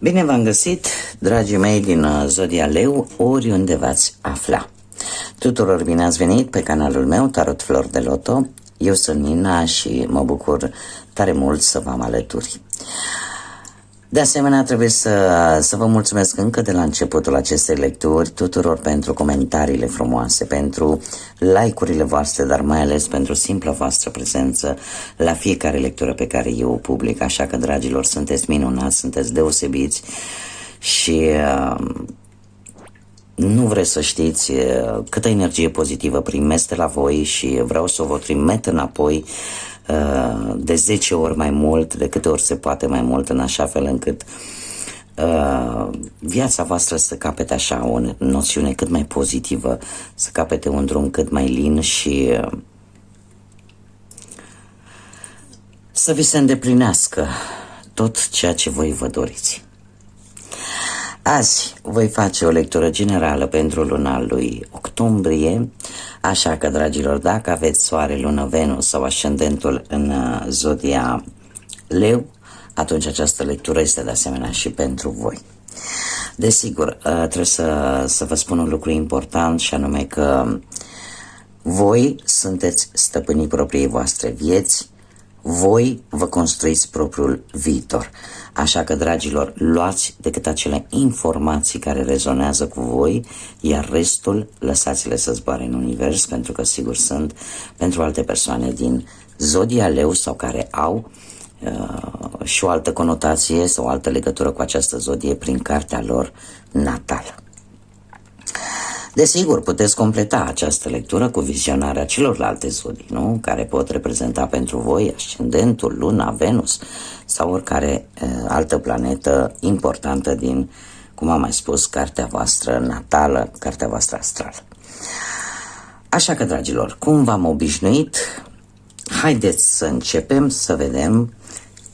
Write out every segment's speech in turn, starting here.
Bine v-am găsit, dragii mei din Zodia Leu, oriunde v-ați afla. Tuturor bine ați venit pe canalul meu, Tarot Flori de Loto. Eu sunt Nina și mă bucur tare mult să vă am alături. De asemenea, trebuie să vă mulțumesc încă de la începutul acestei lecturi tuturor pentru comentariile frumoase, pentru like-urile voastre, dar mai ales pentru simpla voastră prezență la fiecare lectură pe care eu o public. Așa că, dragilor, sunteți minunați, sunteți deosebiți și nu vreți să știți câtă energie pozitivă primesc de la voi și vreau să vă trimit înapoi de 10 ori mai mult, de câte ori se poate mai mult, în așa fel încât viața voastră să capete așa o noțiune cât mai pozitivă, să capete un drum cât mai lin și să vi se îndeplinească tot ceea ce voi vă doriți. Azi voi face o lectură generală pentru luna lui octombrie, așa că, dragilor, dacă aveți soare, lună, Venus sau ascendentul în zodia Leu, atunci această lectură este de asemenea și pentru voi. Desigur, trebuie să vă spun un lucru important, și anume că voi sunteți stăpânii propriei voastre vieți, voi vă construiți propriul viitor. Așa că, dragilor, luați decât acele informații care rezonează cu voi, iar restul lăsați-le să zboare în univers, pentru că sigur sunt pentru alte persoane din zodia Leu sau care au și o altă conotație sau o altă legătură cu această zodie prin cartea lor natală. Desigur, puteți completa această lectură cu vizionarea celorlalte zodii, nu? Care pot reprezenta pentru voi ascendentul, luna, Venus sau oricare altă planetă importantă din, cum am mai spus, cartea voastră natală, cartea voastră astrală. Așa că, dragilor, cum v-am obișnuit, haideți să începem să vedem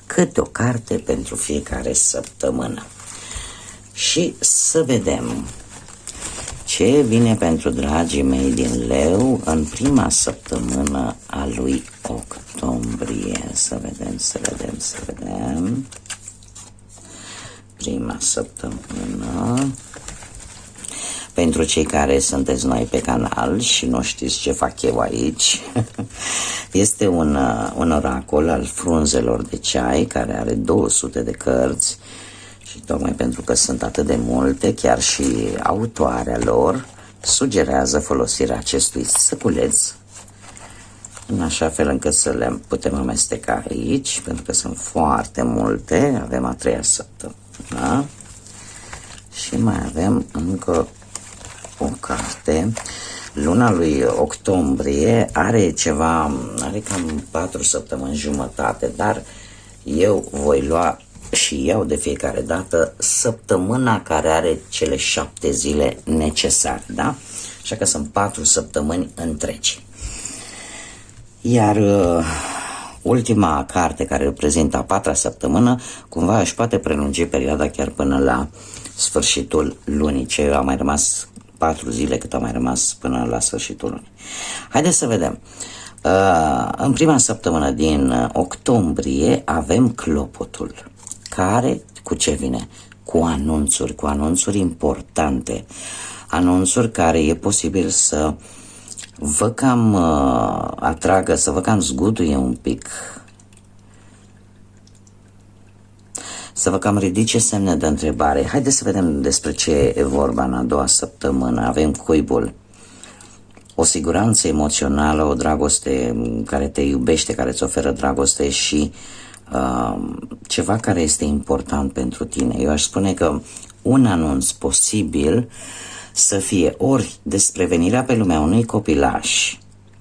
câte o carte pentru fiecare săptămână. Și să vedem ce vine pentru dragii mei din Leu în prima săptămână a lui octombrie. Să vedem. Prima săptămână. Pentru cei care sunteți noi pe canal și nu știți ce fac eu aici, este un oracol al frunzelor de ceai care are 200 de cărți. Și tocmai pentru că sunt atât de multe, chiar și autoarea lor sugerează folosirea acestui săculeț în așa fel încât să le putem amesteca aici, pentru că sunt foarte multe. Avem a treia săptămână și mai avem încă o carte. Luna lui octombrie are cam 4 săptămâni jumătate, dar eu voi lua și iau de fiecare dată săptămâna care are cele 7 zile necesare, da? Așa că sunt 4 săptămâni întregi. Iar ultima carte care reprezintă a 4-a săptămână, cumva își poate prelungi perioada chiar până la sfârșitul lunii, ce a mai rămas 4 zile cât a mai rămas până la sfârșitul lunii. Haideți să vedem. În prima săptămână din octombrie avem clopotul, care cu ce vine? Cu anunțuri importante, anunțuri care e posibil să vă cam atragă, să vă cam zguduie un pic, să vă cam ridice semne de întrebare. Haideți să vedem despre ce e vorba în a doua săptămână. Avem cuibul, o siguranță emoțională, o dragoste care te iubește, care îți oferă dragoste și ceva care este important pentru tine. Eu aș spune că un anunț posibil să fie ori despre venirea pe lumea unui copilaș,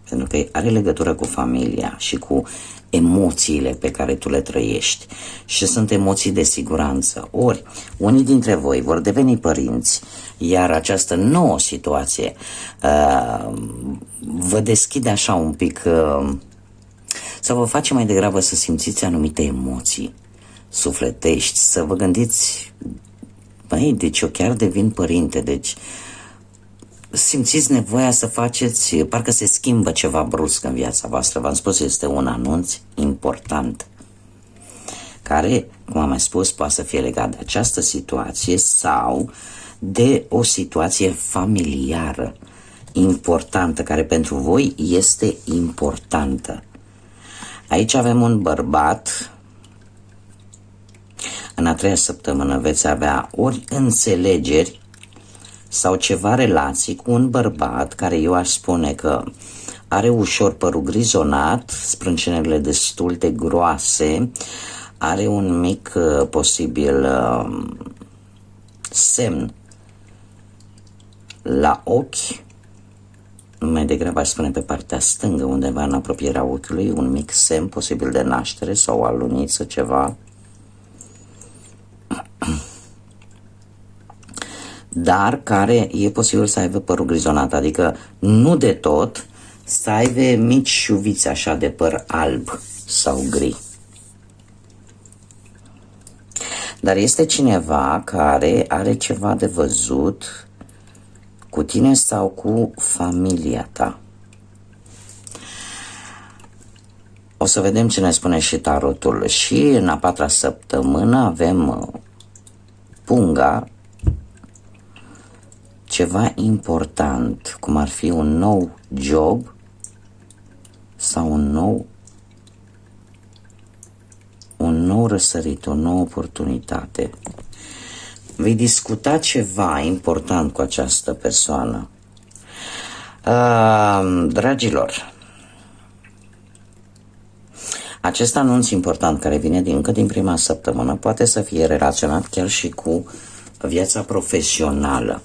pentru că are legătură cu familia și cu emoțiile pe care tu le trăiești și sunt emoții de siguranță, ori unii dintre voi vor deveni părinți, iar această nouă situație vă deschide așa un pic sau vă face mai degrabă să simțiți anumite emoții sufletești, să vă gândiți, băi, deci eu chiar devin părinte, deci simțiți nevoia să faceți, parcă se schimbă ceva brusc în viața voastră. V-am spus, este un anunț important. care, cum am mai spus, poate să fie legat de această situație sau de o situație familiară importantă, care pentru voi este importantă. Aici avem un bărbat. În a treia săptămână veți avea ori înțelegeri sau ceva relații cu un bărbat care eu aș spune că are ușor părul grizonat, sprâncenele destul de groase, are un mic posibil semn la ochi, mai degrabă aș spune pe partea stângă, undeva în apropierea ochiului, un mic semn posibil de naștere sau aluniță, ceva. Dar care e posibil să aibă părul grizonat, adică nu de tot, să aibă mici șuviți așa de păr alb sau gri. Dar este cineva care are ceva de văzut cu tine sau cu familia ta. O să vedem ce ne spune și tarotul. Și în a patra săptămână avem punga, ceva important, cum ar fi un nou job sau un nou răsărit, o nouă oportunitate. Vei discuta ceva important cu această persoană. Dragilor, acest anunț important care vine încă din prima săptămână poate să fie relaționat chiar și cu viața profesională.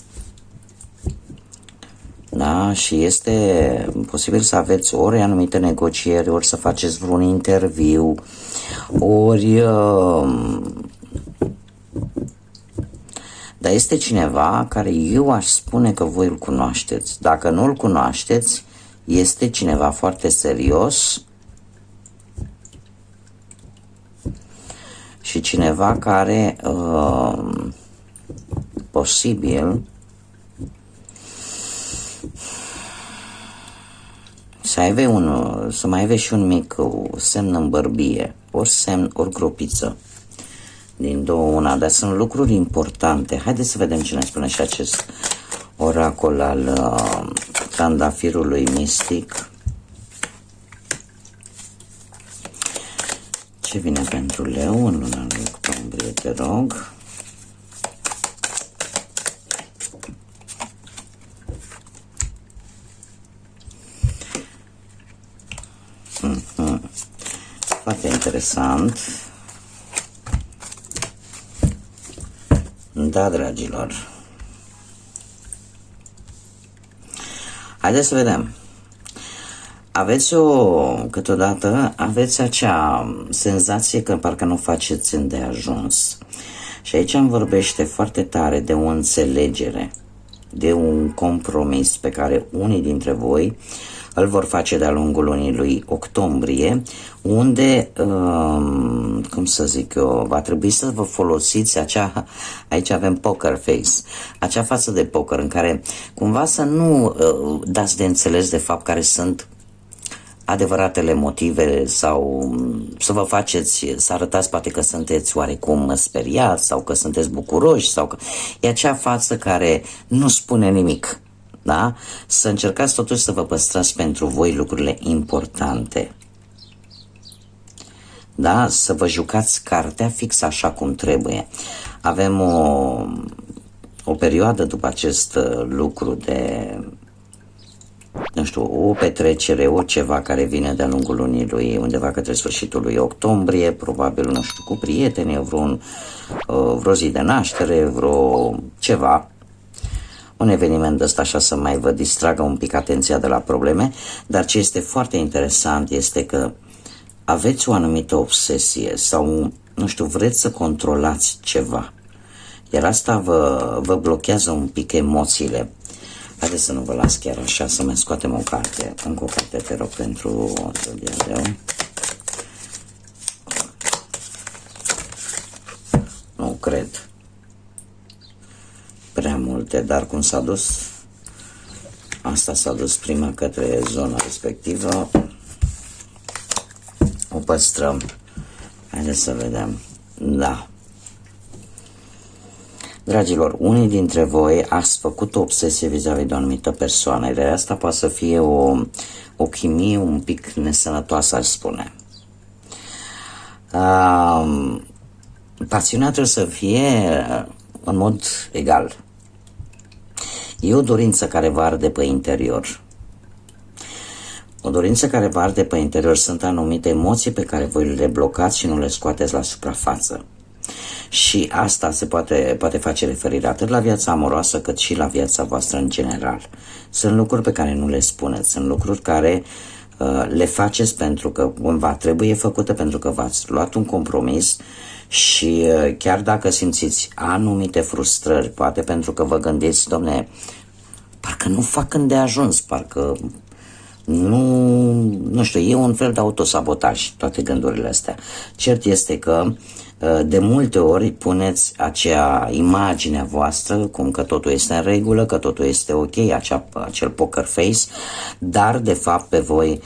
Da? Și este posibil să aveți ori anumite negocieri, ori să faceți vreun interviu, ori... Dar este cineva care eu aș spune că voi îl cunoașteți. Dacă nu îl cunoașteți, este cineva foarte serios și cineva care posibil să mai aibă și un mic semn în bărbie, ori semn, ori gropiță. Din două una, dar sunt lucruri importante. Haideți să vedem ce ne spune și acest oracol al trandafirului mistic. Ce vine pentru leu în luna lui octombrie, te rog? Foarte interesant. Da, dragilor. Haideți să vedem. Câteodată aveți acea senzație că parcă nu faceți îndeajuns. Și aici îmi vorbește foarte tare de o înțelegere, de un compromis pe care unii dintre voi îl vor face de-a lungul lunii lui octombrie, unde, cum să zic eu, va trebui să vă folosiți aici avem poker face, acea față de poker în care cumva să nu dați de înțeles de fapt care sunt adevăratele motive sau să vă faceți, să arătați poate că sunteți oarecum speriați sau că sunteți bucuroși sau că e acea față care nu spune nimic. Da? Să încercați totuși să vă păstrați pentru voi lucrurile importante. Da? Să vă jucați cartea fix așa cum trebuie. Avem o perioadă după acest lucru de, nu știu, o petrecere, o ceva care vine de-a lungul lunii lui, undeva către sfârșitul lui octombrie, probabil, nu știu, cu prieteni, vreo zi de naștere, vreo ceva. Un eveniment ăsta așa să mai vă distragă un pic atenția de la probleme, dar ce este foarte interesant este că aveți o anumită obsesie sau, nu știu, vreți să controlați ceva, iar asta vă blochează un pic emoțiile. Haideți să nu vă las chiar așa, să mai scoatem o carte, încă o carte, te rog, pentru Zodiac. Nu cred prea multe, dar cum s-a dus, asta s-a dus prima către zona respectivă, o păstrăm. Haideți să vedem. Da. Dragilor, unii dintre voi ați făcut o obsesie vis-a-vis de o anumită persoană, iar asta poate să fie o chimie un pic nesănătoasă, aș spune. Pasiunea trebuie să fie în mod egal. E o dorință care vă arde pe interior. O dorință care vă arde pe interior sunt anumite emoții pe care voi le blocați și nu le scoateți la suprafață. Și asta se poate face referire atât la viața amoroasă cât și la viața voastră în general. Sunt lucruri pe care nu le spuneți, sunt lucruri care le faceți pentru că cumva trebuie făcute, pentru că v-ați luat un compromis și chiar dacă simțiți anumite frustrări, poate pentru că vă gândiți, domne, parcă nu fac îndeajuns, parcă nu știu, e un fel de autosabotaj, toate gândurile astea. Cert este că de multe ori puneți acea imagine a voastră, cum că totul este în regulă, că totul este ok, acel poker face, dar de fapt pe voi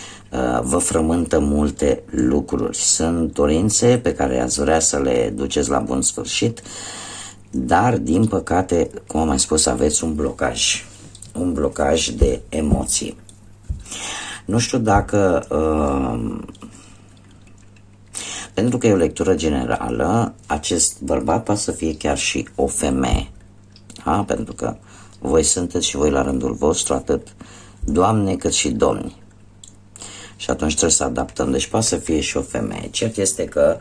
vă frământă multe lucruri. Sunt dorințe pe care ați vrea să le duceți la bun sfârșit, dar din păcate, cum am mai spus, aveți un blocaj de emoții. Nu știu dacă, pentru că e o lectură generală, acest bărbat poate să fie chiar și o femeie. Da? Pentru că voi sunteți și voi la rândul vostru atât doamne cât și domni. Și atunci trebuie să adaptăm. Deci poate să fie și o femeie. Cert este că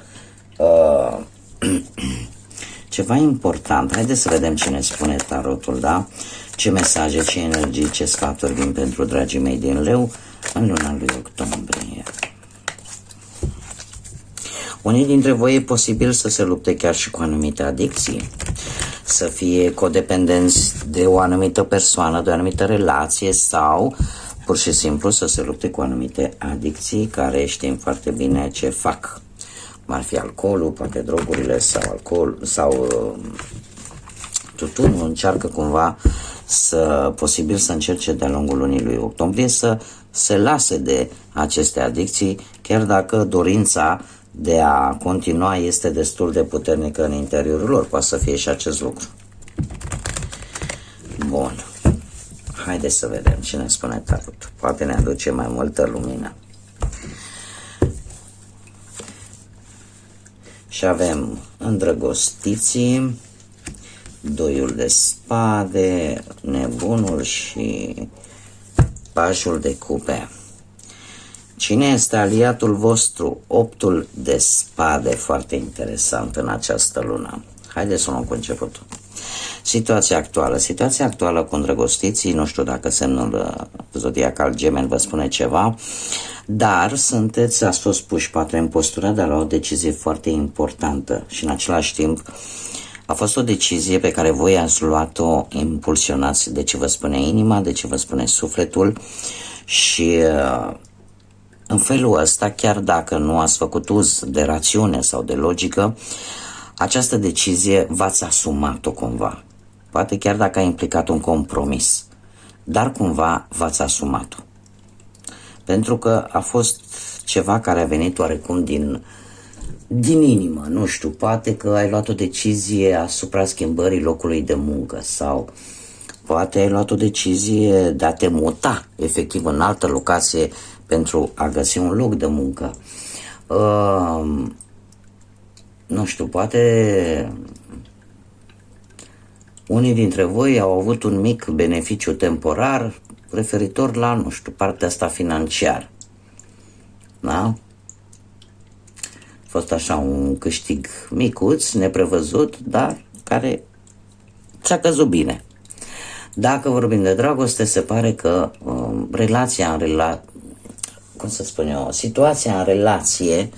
ceva important, haideți să vedem ce ne spune tarotul, da? Ce mesaje, ce energii, ce sfaturi vin pentru dragii mei din Leu în luna lui octombrie. Unii dintre voi e posibil să se lupte chiar și cu anumite adicții, să fie codependenți de o anumită persoană, de o anumită relație sau pur și simplu să se lupte cu anumite adicții care știm foarte bine ce fac. Cum ar fi alcoolul, poate drogurile sau tutunul, încearcă cumva posibil să încerce de-a lungul lunii lui octombrie să se lase de aceste adicții, chiar dacă dorința de a continua este destul de puternică în interiorul lor. Poate să fie și acest lucru. Bun. Haideți să vedem ce ne spune tarotul. Poate ne aduce mai multă lumină. Și avem îndrăgostiții, doiul de spade, nebunul și pajul de cupe. Cine este aliatul vostru? Optul de spade, foarte interesant în această lună. Haideți să luăm cu începutul. Situația actuală cu îndrăgostiții, nu știu dacă semnul zodiacal Gemeni vă spune ceva, dar ați fost puși poate în postura de a lua o decizie foarte importantă și în același timp a fost o decizie pe care voi ați luat-o impulsionați de ce vă spune inima, de ce vă spune sufletul și în felul ăsta, chiar dacă nu ați făcut uz de rațiune sau de logică, această decizie v-ați asumat-o cumva. Poate chiar dacă a implicat un compromis, dar cumva v-ați asumat-o. Pentru că a fost ceva care a venit oarecum din inimă, nu știu, poate că ai luat o decizie asupra schimbării locului de muncă sau poate ai luat o decizie de a te muta efectiv în altă locație pentru a găsi un loc de muncă. Nu știu, poate unii dintre voi au avut un mic beneficiu temporar referitor la, nu știu, partea asta financiară. Da? A fost așa un câștig micuț, neprevăzut, dar care ți-a căzut bine. Dacă vorbim de dragoste, se pare că situația în relație,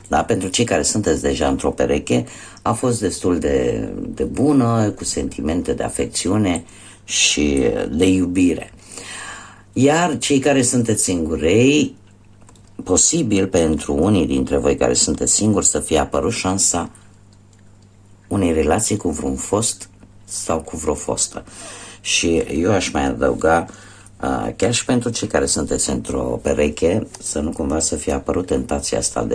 da, pentru cei care sunteți deja într-o pereche, a fost destul de bună, cu sentimente de afecțiune și de iubire. Iar cei care sunteți singurei, posibil pentru unii dintre voi care sunteți singuri să fie apărut șansa unei relații cu vreun fost sau cu vreo fostă. Și eu aș mai adăuga, chiar și pentru cei care sunteți într-o pereche, să nu cumva să fie apărut tentația asta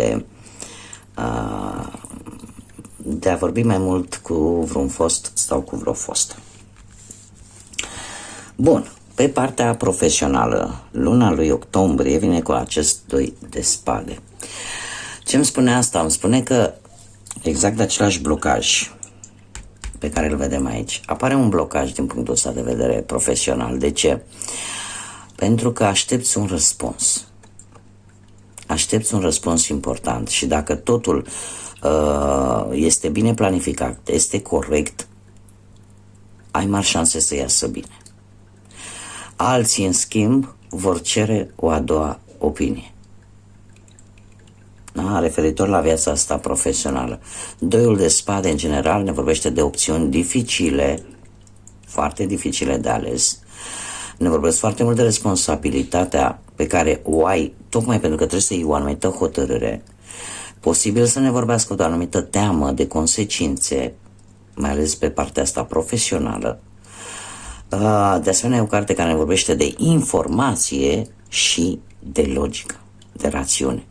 de a vorbi mai mult cu vreun fost sau cu vreo fostă. Bun, pe partea profesională, luna lui octombrie vine cu acest 2 de spade. Ce îmi spune asta? Îmi spune că exact același blocaj pe care îl vedem aici, apare un blocaj din punctul ăsta de vedere profesional. De ce? Pentru că aștepți un răspuns. Aștepți un răspuns important și dacă totul este bine planificat, este corect, ai mari șanse să iasă bine. Alții, în schimb, vor cere o a doua opinie. Da? Referitor la viața asta profesională. Doiul de spade, în general, ne vorbește de opțiuni dificile, foarte dificile de ales. Ne vorbesc foarte mult de responsabilitatea pe care o ai, tocmai pentru că trebuie să iei o anumită hotărâre. Posibil să ne vorbească de o anumită teamă de consecințe, mai ales pe partea asta profesională. De asemenea, e o carte care ne vorbește de informație și de logică, de rațiune.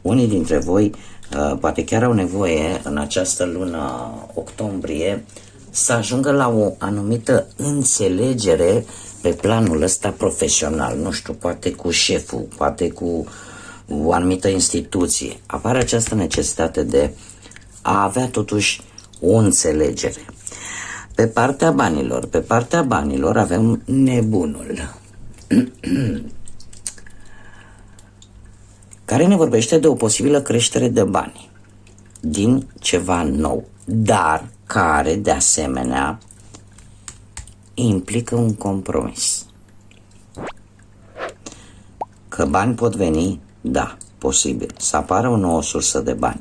Unii dintre voi poate chiar au nevoie în această lună octombrie să ajungă la o anumită înțelegere pe planul ăsta profesional, nu știu, poate cu șeful, poate cu o anumită instituție. Apare această necesitate de a avea totuși o înțelegere. Pe partea banilor avem nebunul care ne vorbește de o posibilă creștere de bani din ceva nou, dar care, de asemenea, implică un compromis. Că bani pot veni, da, posibil, să apară o nouă sursă de bani,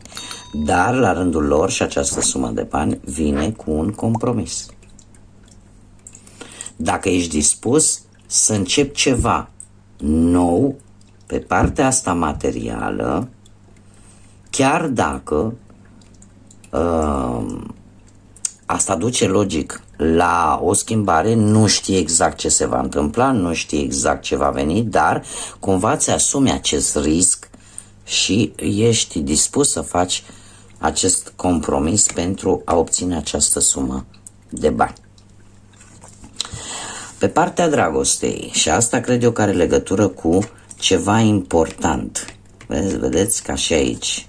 dar la rândul lor și această sumă de bani vine cu un compromis. Dacă ești dispus să începi ceva nou pe partea asta materială, chiar dacă asta duce logic la o schimbare, nu știi exact ce se va întâmpla, nu știi exact ce va veni, dar cumva ți asumi acest risc și ești dispus să faci acest compromis pentru a obține această sumă de bani. Pe partea dragostei, și asta cred eu că are legătură cu ceva important. Vedeți ca și aici.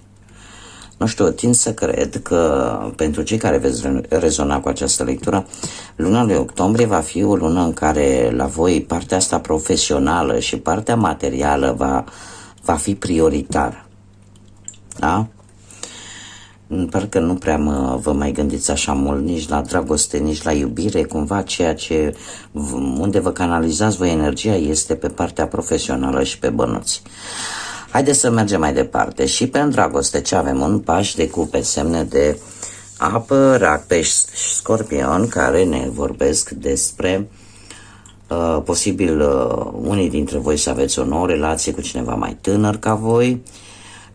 Nu știu, tind să cred că pentru cei care veți rezona cu această lectură, luna lui octombrie va fi o lună în care la voi partea asta profesională și partea materială va fi prioritară. Da? Parcă nu prea vă mai gândiți așa mult nici la dragoste, nici la iubire, cumva ceea ce unde vă canalizați voi energia este pe partea profesională și pe bănuți. Haideți să mergem mai departe. Și pe dragoste ce avem? Un paș de cupe, semne de apă, rac, pești și scorpion, care ne vorbesc despre posibil unii dintre voi să aveți o nouă relație cu cineva mai tânăr ca voi.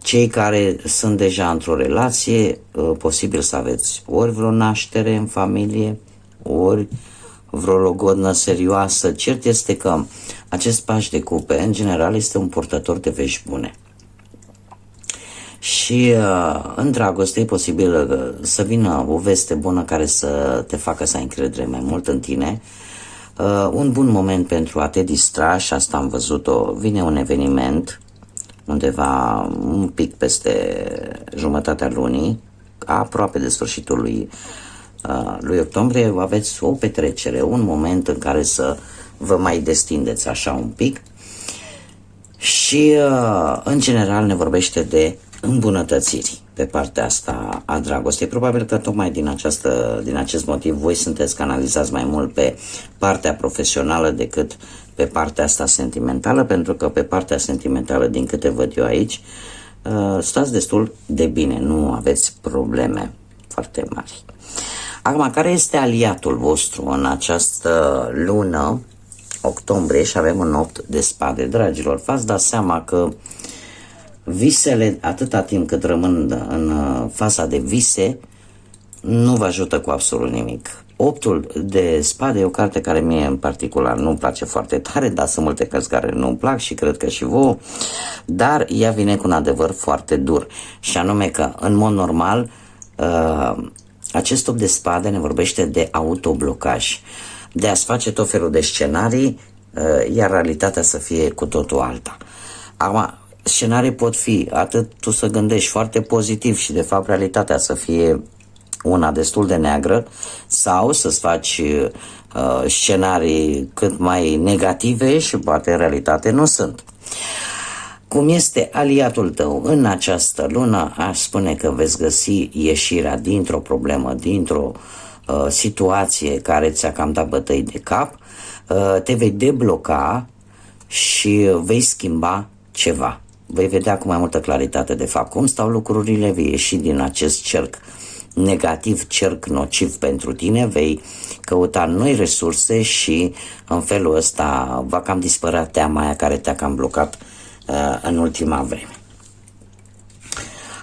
Cei care sunt deja într-o relație, posibil să aveți ori vreo naștere în familie, ori vreo logodnă serioasă. Cert este că acest paș de cupe, în general, este un purtător de vești bune. Și în dragoste e posibil să vină o veste bună care să te facă să ai încredere mai mult în tine. Un bun moment pentru a te distra, și asta am văzut-o, vine un eveniment undeva un pic peste jumătatea lunii, aproape de sfârșitul lui octombrie, aveți o petrecere, un moment în care să vă mai destindeți așa un pic și în general ne vorbește de îmbunătățiri pe partea asta a dragostei. Probabil că tocmai din acest motiv voi sunteți canalizați mai mult pe partea profesională decât pe partea asta sentimentală, pentru că pe partea sentimentală, din câte văd eu aici, stați destul de bine, nu aveți probleme foarte mari. Acum, care este aliatul vostru în această lună octombrie? Și avem un 8 de spade. Dragilor, v-ați dat seama că visele, atâta timp cât rămân în faza de vise, nu vă ajută cu absolut nimic. Optul de spade e o carte care mie în particular nu-mi place foarte tare, dar sunt multe cărți care nu-mi plac și cred că și vouă, dar ea vine cu un adevăr foarte dur, și anume că în mod normal acest 8 de spade ne vorbește de autoblocaj, de a-ți face tot felul de scenarii, iar realitatea să fie cu totul alta. Acum, scenarii pot fi atât tu să gândești foarte pozitiv și de fapt realitatea să fie una destul de neagră, sau să-ți faci scenarii cât mai negative și poate în realitate nu sunt. Cum este aliatul tău în această lună, aș spune că veți găsi ieșirea dintr-o problemă, dintr-o situație care ți-a cam dat bătăi de cap, te vei debloca și vei schimba ceva. Vei vedea cu mai multă claritate de fapt cum stau lucrurile, vei ieși din acest cerc negativ, cerc nociv pentru tine, vei căuta noi resurse și în felul ăsta va cam dispărea teama aia care te-a cam blocat în ultima vreme.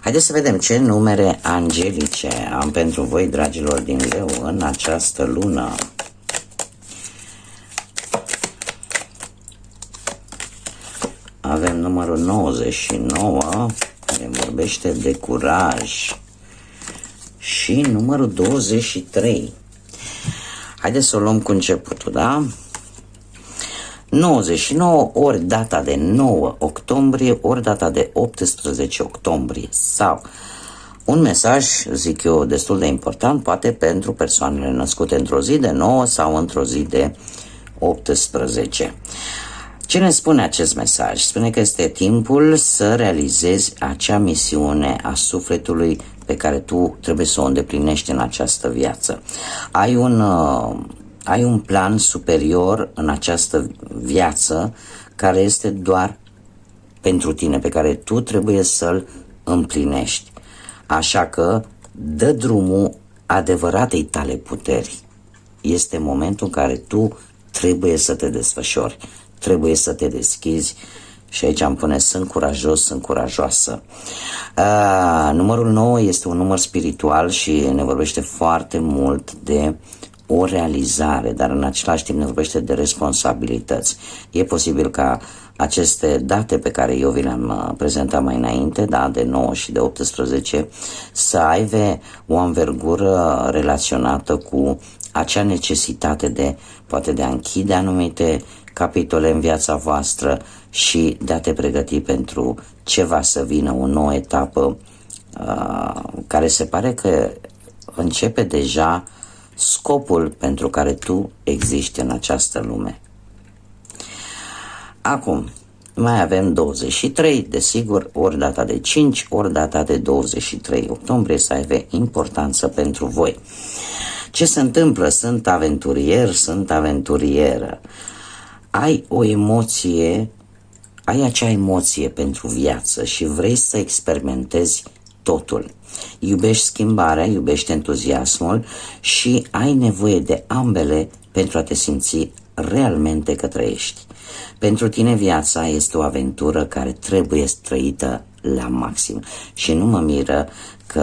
Haideți să vedem ce numere angelice am pentru voi, dragilor din Leu, în această lună. Avem numărul 99, care vorbește de curaj, și numărul 23. Haideți să o luăm cu începutul, da? 99 ori data de 9 octombrie, ori data de 18 octombrie. Sau un mesaj, zic eu, destul de important, poate pentru persoanele născute într-o zi de 9 sau într-o zi de 18. Ce ne spune acest mesaj? Spune că este timpul să realizezi acea misiune a sufletului pe care tu trebuie să o îndeplinești în această viață. Ai un plan superior în această viață care este doar pentru tine, pe care tu trebuie să-l împlinești. Așa că dă drumul adevăratei tale puteri. Este momentul în care tu trebuie să te desfășori, trebuie să te deschizi. Și aici îmi pune: sunt curajos, sunt curajoasă. Numărul 9 este un număr spiritual și ne vorbește foarte mult de o realizare, dar în același timp ne vorbește de responsabilități. E posibil ca aceste date pe care eu vi le-am prezentat mai înainte, da, de 9 și de 18, să aibă o anvergură relaționată cu acea necesitate de, poate, de a închide anumite capitole în viața voastră și de a te pregăti pentru ce va să vină, o nouă etapă care se pare că începe deja scopul pentru care tu existi în această lume. Acum, mai avem 23, desigur, ori data de 5, ori data de 23 octombrie să aibă importanță pentru voi. Ce se întâmplă? Sunt aventurier, sunt aventurieră. Ai o emoție, ai acea emoție pentru viață și vrei să experimentezi totul. Iubești schimbarea, iubești entuziasmul și ai nevoie de ambele pentru a te simți realmente că trăiești. Pentru tine viața este o aventură care trebuie trăită la maxim. Și nu mă miră că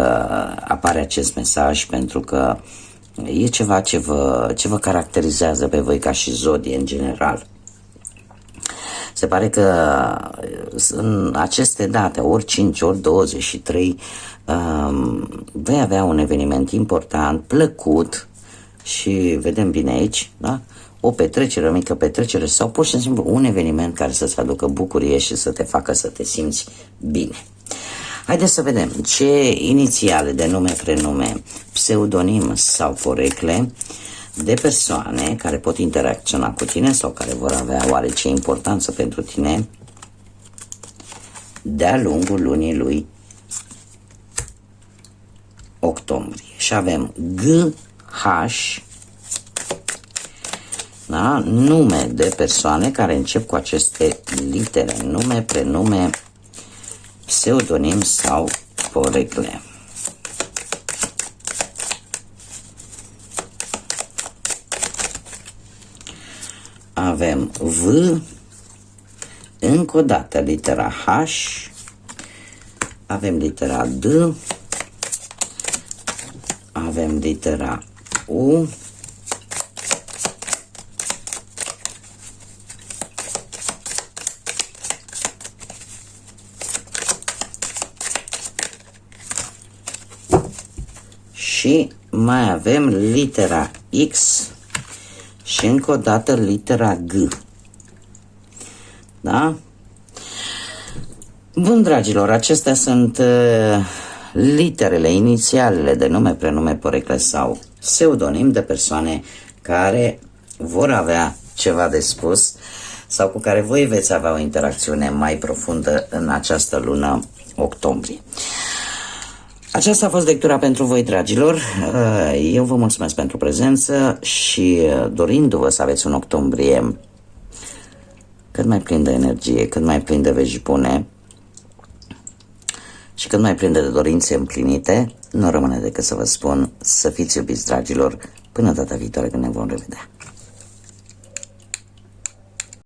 apare acest mesaj, pentru că e ceva ce vă caracterizează pe voi ca și zodie în general. Se pare că în aceste date, ori 5, ori 23, vei avea un eveniment important, plăcut, și vedem bine aici, da? O petrecere, o mică petrecere sau pur și simplu un eveniment care să-ți aducă bucurie și să te facă să te simți bine. Haideți să vedem ce inițiale de nume, prenume, pseudonim sau porecle de persoane care pot interacționa cu tine sau care vor avea oarece importanță pentru tine de-a lungul lunii lui octombrie. Și avem GH, da? Nume de persoane care încep cu aceste litere, nume, prenume, pseudonim sau porecle. Avem V, încă o dată litera H, avem litera D, avem avem litera U, și mai avem litera X și încă o dată litera G. Da? Bun, dragilor, acestea sunt literele, inițialele de nume, prenume, porecle sau pseudonim de persoane care vor avea ceva de spus sau cu care voi veți avea o interacțiune mai profundă în această lună octombrie. Aceasta a fost lectura pentru voi, dragilor. Eu vă mulțumesc pentru prezență și dorindu-vă să aveți un octombrie cât mai plin de energie, cât mai plin de vești bune și cât mai plin de dorințe împlinite, nu rămâne decât să vă spun să fiți iubiți, dragilor, până data viitoare când ne vom revedea.